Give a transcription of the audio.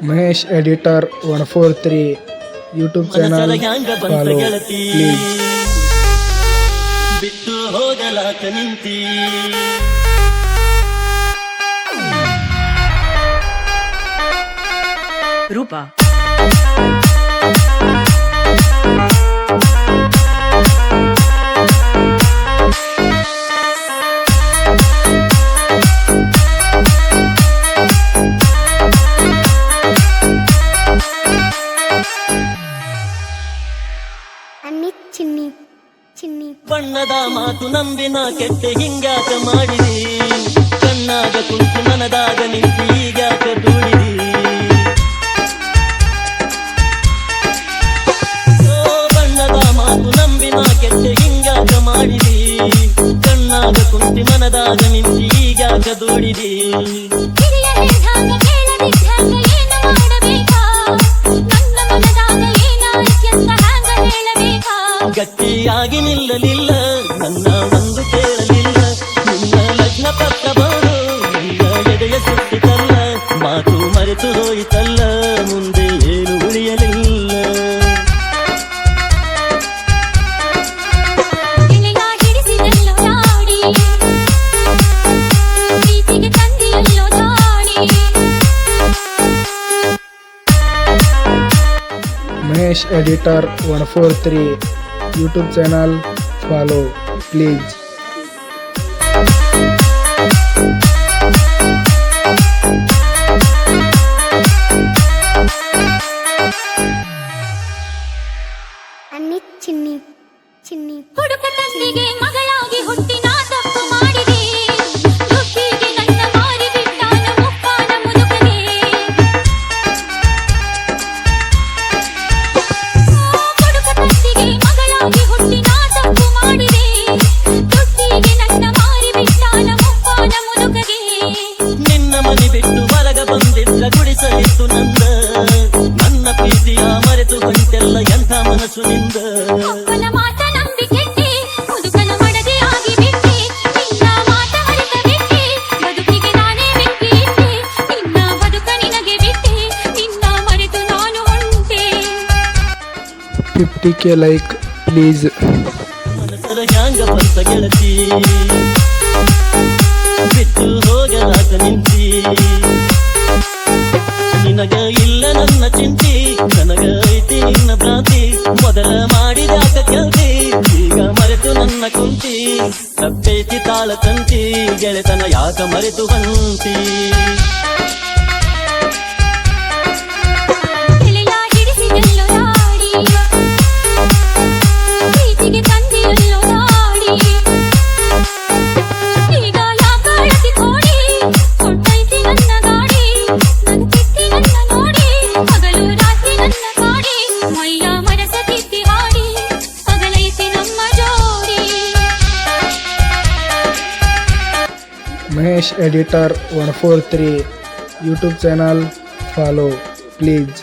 Mahesh editor 143 YouTube channel follow please. ಬಿಟ್ಟು ಹೋಗಲಾಕ ನಿಂತಿ ರೂಪ ಬಣ್ಣದ ಮಾತು ನಂಬಿನ ಕೆಟ್ಟ ಹಿಂಗಾಕ ಮಾಡಿದಿ, ಕಣ್ಣಾಗ ಕುಂತು ಮನದಾಗ ನಿಂತಿ ಈಗಾಕ ದೂಡಿದಿ. ಬಣ್ಣದ ಮಾತು ನಂಬಿನ ಕೆಟ್ಟ ಹಿಂಗಾಕ ಮಾಡಿದಿ, ಕಣ್ಣಾಗ ಕುಂತಿ ಮನದಾಗ ನಿಂತಿ ಈಗಾಕ ದೂಡಿದಿ. ಗಟ್ಟಿಯಾಗಿ ನಿಲ್ಲಲಿಲ್ಲ, ನನ್ನ ಒಂದು ಕೇಳಲಿಲ್ಲ, ನಿನ್ನ ಲಗ್ನ ಪಕ್ಕ ಬರು ನಿನ್ನ ಎದೆಯ ಸುತ್ತಿತಲ್ಲ, ಮಾತು ಮರೆತು ಹೋಯಿತಲ್ಲ, ಮುಂದೆ ಏನು ಉಳಿಯಲಿಲ್ಲ. Mahesh editor 143 YouTube channel follow please. ಹುಡುಕ ತಂದಿಗೆ ಮಗಳಾಗಿ ಹುಟ್ಟಿ ನಾ ತಪ್ಪು ಮಾಡಿದೆ, ದುಡ್ಡಿಗೆ ನನ್ನ ಮಾರಿ ಬಿಟ್ಟಾನ ಮುಪ್ಪಾನ ಮುದುಕನೆ. ಹುಡುಕ ತಂದಿಗೆ ಮಗಳಾಗಿ ಹುಟ್ಟಿ ನಾ ತಪ್ಪು ಮಾಡಿದೆ, ದುಡ್ಡಿಗೆ ನನ್ನ ಮಾರಿ ಬಿಟ್ಟಾನ ಮುಪ್ಪಾನ ಮುದುಕಗೆ. ನಿನ್ನ ಮನೆ ಬಿಟ್ಟು ಹೊರಗ ಬಂದಿದ್ದ ಗುಡಿಸಲಿತ್ತು ನಂದ, ನನ್ನ ಪ್ರೀತಿಯ ಮರೆತು ಹೊಂಟೆಲ್ಲ ಎಂಥ ಮನಸ್ಸು ನಿಂದ. ಅಪ್ಪನ ಮಾತ ನಂಬಿ ಕೆಟ್ಟಿ, ಮುದುಕನ ಮಡದಿ ಆಗಿ ಬಿಟ್ಟಿ, ನಿನ್ನ ಮಾತ ಮರೆತ ಬಿಟ್ಟಿ, ಬದುಕಿಗೆ ನಾನೇ ಮೆಟ್ಟಿ ಇಟ್ಟೆ, ನಿನ್ನ ಬದುಕ ನಿನಗೆ ಬಿಟ್ಟಿ, ನಿನ್ನ ಮರೆತು ನಾನು ಹೊಂಟೆ. 50K like please. ಮನಸರ ಹ್ಯಾಂಗ ಬಂತ ಗೆಳತಿ, ಬಿಟ್ಟು ಹೋಗಲಾಕ ನಿಂತಿ. ನಿನಗ ಇಲ್ಲ ನನ್ನ ಚಿಂತಿ, ನನಗ ಐತಿ ನಿನ್ನ ಭ್ರಾಂತಿ, ಮೊದಲ ಮಾಡಿದಾಕ ಕೆಲ್ತಿ, ಈಗ ಮರೆತು ನನ್ನ ಕುಂತಿ. ತಪ್ಪೈತಿ ತಾಳ ತಂತಿ, ಗೆಳೆತನ ಯಾಕ ಮರೆತು ಬಂತಿ. ಎಲೆಯ ಹಿಡಿಸಿದೆಲ್ಲೋ ದಾಡಿ, ಪ್ರೀತಿಗೆ ತಂದಿಯಲ್ಲೋ ದಾಡಿ, ಈಗ ಯಾಕ ಅಳತಿ ಕೋಡಿ, ಕೊಟ್ಟೈತಿ ನನ್ನ ಗಾಡಿ, ನನ್ನ ತಿತ್ತಿ ನನ್ನ ನೋಡಿ, ಹಗಲು ರಾತ್ರಿ ನನ್ನ ಕಾಡಿ, ಮೈಯ ಮನಸ ತಿತ್ತಿ ಹಾಡಿ, ಪಗಲೈತಿ ನಮ್ಮ ಜೋಡಿ. Mahesh editor 143 YouTube channel follow please.